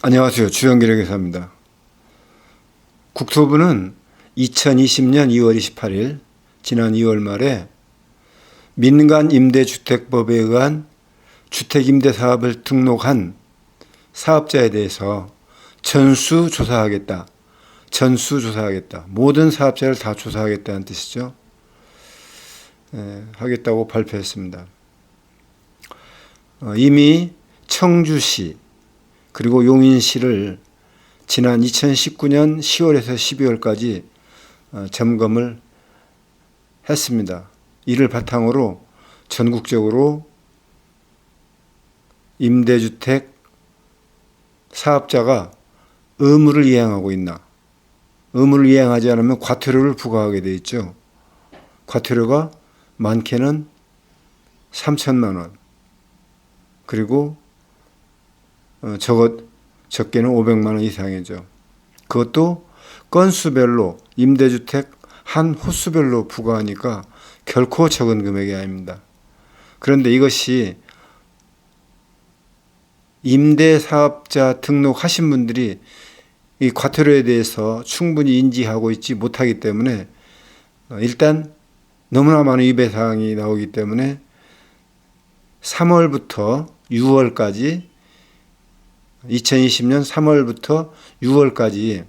안녕하세요. 주영길의 교사입니다. 국토부는 2020년 2월 28일 지난 2월 말에 민간임대주택법에 의한 주택임대사업을 등록한 사업자에 대해서 전수조사하겠다. 모든 사업자를 다 조사하겠다는 뜻이죠. 하겠다고 발표했습니다. 이미 청주시 그리고 용인시를 지난 2019년 10월에서 12월까지 점검을 했습니다. 이를 바탕으로 전국적으로 임대주택 사업자가 의무를 이행하고 있나, 의무를 이행하지 않으면 과태료를 부과하게 돼 있죠. 과태료가 많게는 3천만 원, 그리고 적게는 500만 원 이상이죠. 그것도 건수별로 임대주택 한 호수별로 부과하니까 결코 적은 금액이 아닙니다. 그런데 이것이 임대사업자 등록하신 분들이 이 과태료에 대해서 충분히 인지하고 있지 못하기 때문에 일단 너무나 많은 위배사항이 나오기 때문에 3월부터 6월까지 2020년 3월부터 6월까지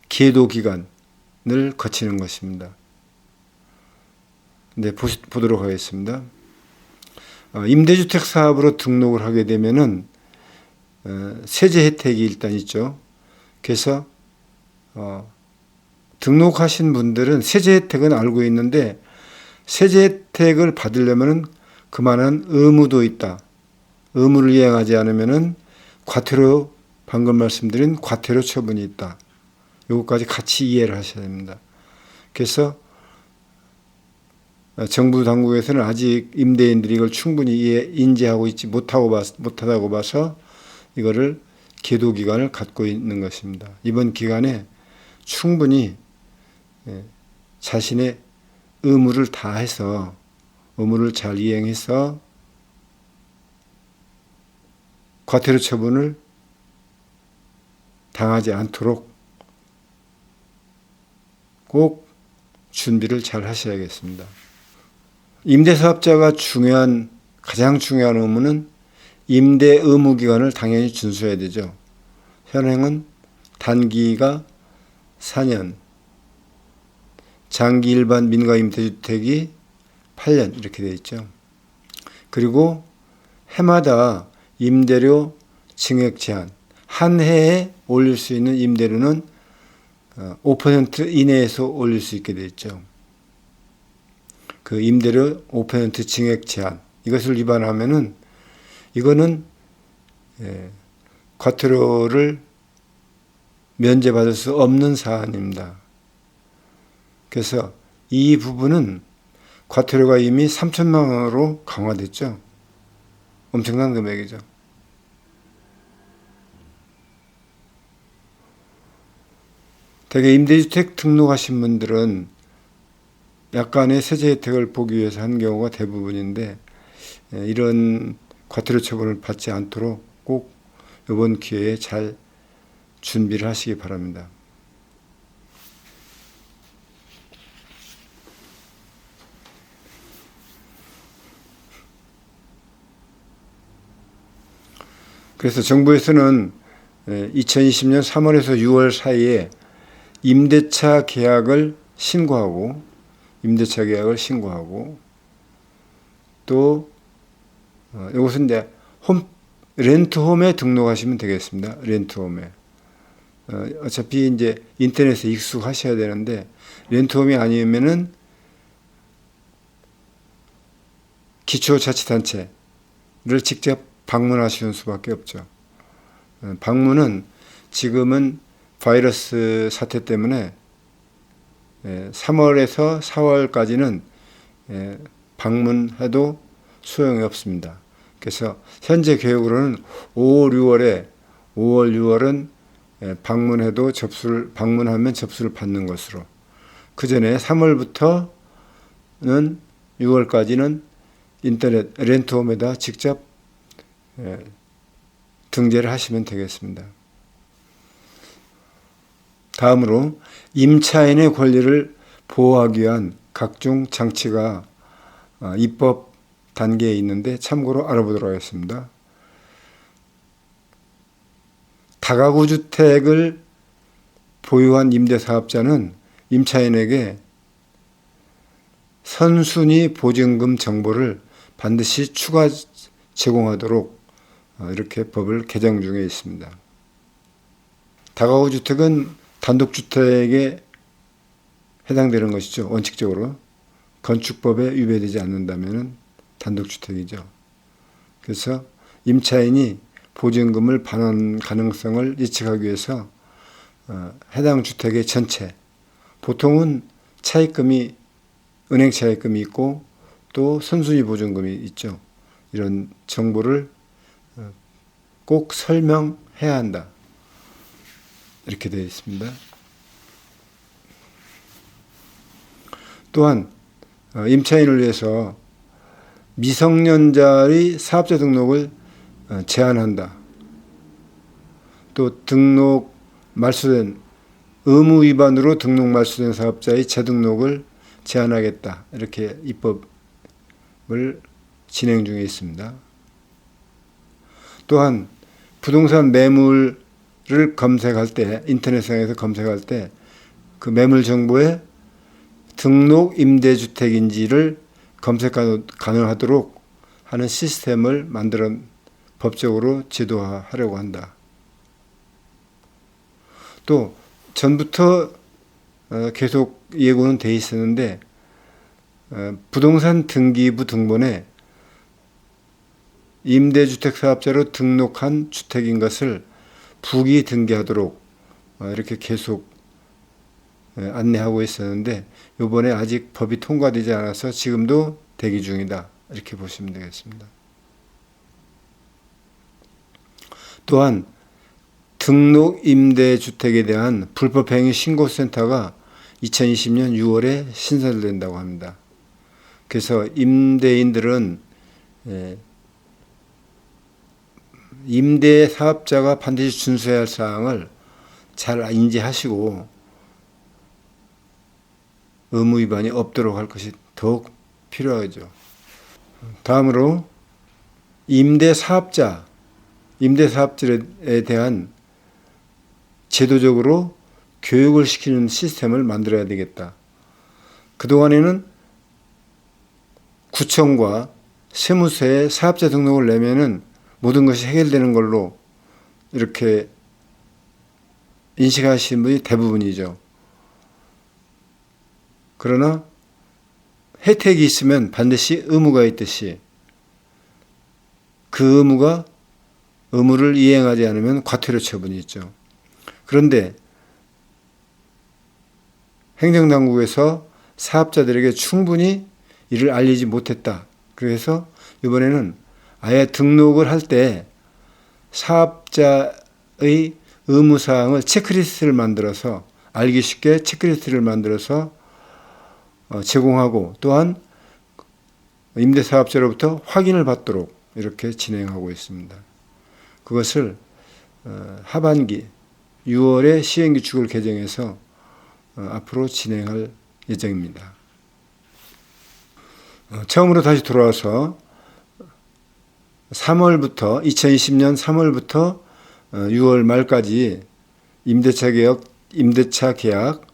계도 기간을 거치는 것입니다. 네, 보도록 하겠습니다. 임대주택 사업으로 등록을 하게 되면은 세제 혜택이 일단 있죠. 그래서 등록하신 분들은 세제 혜택은 알고 있는데 세제 혜택을 받으려면은 그만한 의무도 있다. 의무를 이행하지 않으면은 과태료, 방금 말씀드린 과태료 처분이 있다. 이것까지 같이 이해를 하셔야 됩니다. 그래서 정부 당국에서는 아직 임대인들이 이걸 충분히 인지하고 있지 못하다고 봐서 이거를 계도 기간을 갖고 있는 것입니다. 이번 기간에 충분히 자신의 의무를 다해서 의무를 잘 이행해서 과태료 처분을 당하지 않도록 꼭 준비를 잘 하셔야겠습니다. 임대사업자가 가장 중요한 의무는 임대 의무 기간을 당연히 준수해야 되죠. 현행은 단기가 4년, 장기 일반 민간 임대주택이 8년 이렇게 되어 있죠. 그리고 해마다 임대료 증액 제한, 한 해에 올릴 수 있는 임대료는 5% 이내에서 올릴 수 있게 되어 있죠. 그 임대료 5% 증액 제한, 이것을 위반하면은 이거는 과태료를 면제받을 수 없는 사안입니다. 그래서 이 부분은 과태료가 이미 3천만 원으로 강화됐죠. 엄청난 금액이죠. 대개 임대주택 등록하신 분들은 약간의 세제 혜택을 보기 위해서 한 경우가 대부분인데 이런 과태료 처분을 받지 않도록 꼭 이번 기회에 잘 준비를 하시기 바랍니다. 그래서 정부에서는 2020년 3월에서 6월 사이에 임대차 계약을 신고하고 또 이것은 이제 렌트홈에 등록하시면 되겠습니다. 렌트홈에. 어차피 이제 인터넷에 익숙하셔야 되는데 렌트홈이 아니면은 기초자치단체를 직접 방문하시는 수밖에 없죠. 방문은 지금은 바이러스 사태 때문에 3월에서 4월까지는 방문해도 소용이 없습니다. 그래서 현재 계획으로는 5월, 6월은 방문하면 접수를 받는 것으로. 그 전에 3월부터는 6월까지는 인터넷 렌트홈에다 직접 등재를 하시면 되겠습니다. 다음으로 임차인의 권리를 보호하기 위한 각종 장치가 입법 단계에 있는데 참고로 알아보도록 하겠습니다. 다가구 주택을 보유한 임대사업자는 임차인에게 선순위 보증금 정보를 반드시 추가 제공하도록 이렇게 법을 개정 중에 있습니다. 다가구 주택은 단독주택에 해당되는 것이죠. 원칙적으로 건축법에 위배되지 않는다면 단독주택이죠. 그래서 임차인이 보증금을 반환 가능성을 예측하기 위해서 해당 주택의 전체, 보통은 차입금이 은행 차입금이 있고 또 선순위 보증금이 있죠. 이런 정보를 꼭 설명해야 한다. 이렇게 되어 있습니다. 또한 임차인을 위해서 미성년자의 사업자 등록을 제한한다. 또 등록 말소된 의무 위반으로 등록 말소된 사업자의 재등록을 제한하겠다. 이렇게 입법을 진행 중에 있습니다. 또한 부동산 매물을 검색할 때, 인터넷상에서 검색할 때 그 매물 정보에 등록 임대주택인지를 검색 가능하도록 하는 시스템을 만들어 법적으로 제도화하려고 한다. 또 전부터 계속 예고는 돼 있었는데 부동산 등기부 등본에 임대주택 사업자로 등록한 주택인 것을 부기 등기하도록 이렇게 계속 안내하고 있었는데 이번에 아직 법이 통과되지 않아서 지금도 대기 중이다. 이렇게 보시면 되겠습니다. 또한 등록 임대주택에 대한 불법행위 신고센터가 2020년 6월에 신설된다고 합니다. 그래서 임대인들은 임대 사업자가 반드시 준수해야 할 사항을 잘 인지하시고 의무 위반이 없도록 할 것이 더욱 필요하죠. 다음으로 임대사업자에 대한 제도적으로 교육을 시키는 시스템을 만들어야 되겠다. 그동안에는 구청과 세무서에 사업자 등록을 내면은 모든 것이 해결되는 걸로 이렇게 인식하시는 분이 대부분이죠. 그러나 혜택이 있으면 반드시 의무가 있듯이 그 의무를 이행하지 않으면 과태료 처분이 있죠. 그런데 행정당국에서 사업자들에게 충분히 이를 알리지 못했다. 그래서 이번에는 아예 등록을 할 때 사업자의 의무사항을 체크리스트를 만들어서 알기 쉽게 체크리스트를 만들어서 제공하고 또한 임대사업자로부터 확인을 받도록 이렇게 진행하고 있습니다. 그것을 하반기 6월에 시행규칙을 개정해서 앞으로 진행할 예정입니다. 처음으로 다시 돌아와서 2020년 3월부터 6월 말까지 임대차 계약,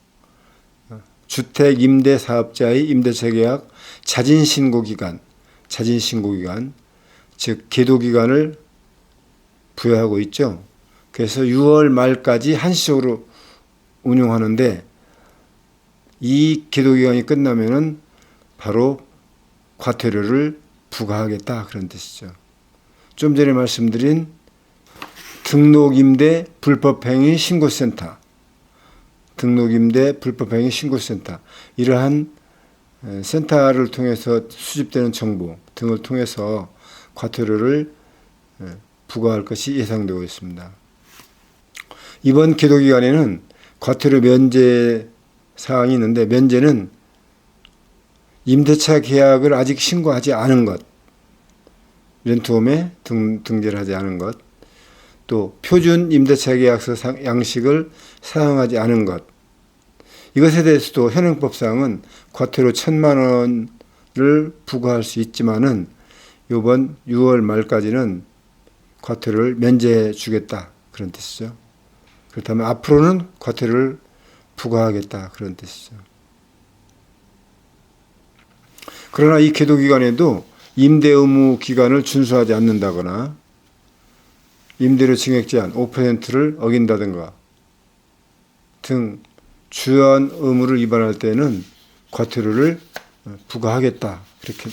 주택 임대 사업자의 임대차 계약 자진신고 기간, 즉 계도 기간을 부여하고 있죠. 그래서 6월 말까지 한시적으로 운용하는데 이 계도 기간이 끝나면은 바로 과태료를 부과하겠다 그런 뜻이죠. 좀 전에 말씀드린 등록임대 불법행위 신고센터, 이러한 센터를 통해서 수집되는 정보 등을 통해서 과태료를 부과할 것이 예상되고 있습니다. 이번 계도 기간에는 과태료 면제 사항이 있는데 면제는 임대차 계약을 아직 신고하지 않은 것, 렌트홈에 등재를 하지 않은 것, 또 표준 임대차 계약서 양식을 사용하지 않은 것, 이것에 대해서도 현행법상은 과태료 1,000만 원을 부과할 수 있지만은 이번 6월 말까지는 과태료를 면제해 주겠다, 그런 뜻이죠. 그렇다면 앞으로는 과태료를 부과하겠다, 그런 뜻이죠. 그러나 이 계도기간에도 임대 의무 기간을 준수하지 않는다거나 임대료 증액 제한 5%를 어긴다든가 등 주요한 의무를 위반할 때는 과태료를 부과하겠다, 그렇게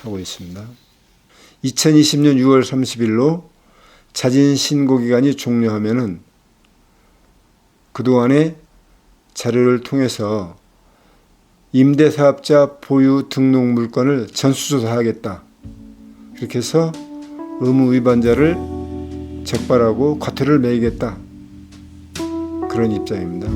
하고 있습니다. 2020년 6월 30일로 자진 신고 기간이 종료하면은 그동안의 자료를 통해서 임대사업자 보유 등록 물건을 전수조사하겠다, 그렇게 해서 의무 위반자를 적발하고 과태료를 매기겠다, 그런 입장입니다.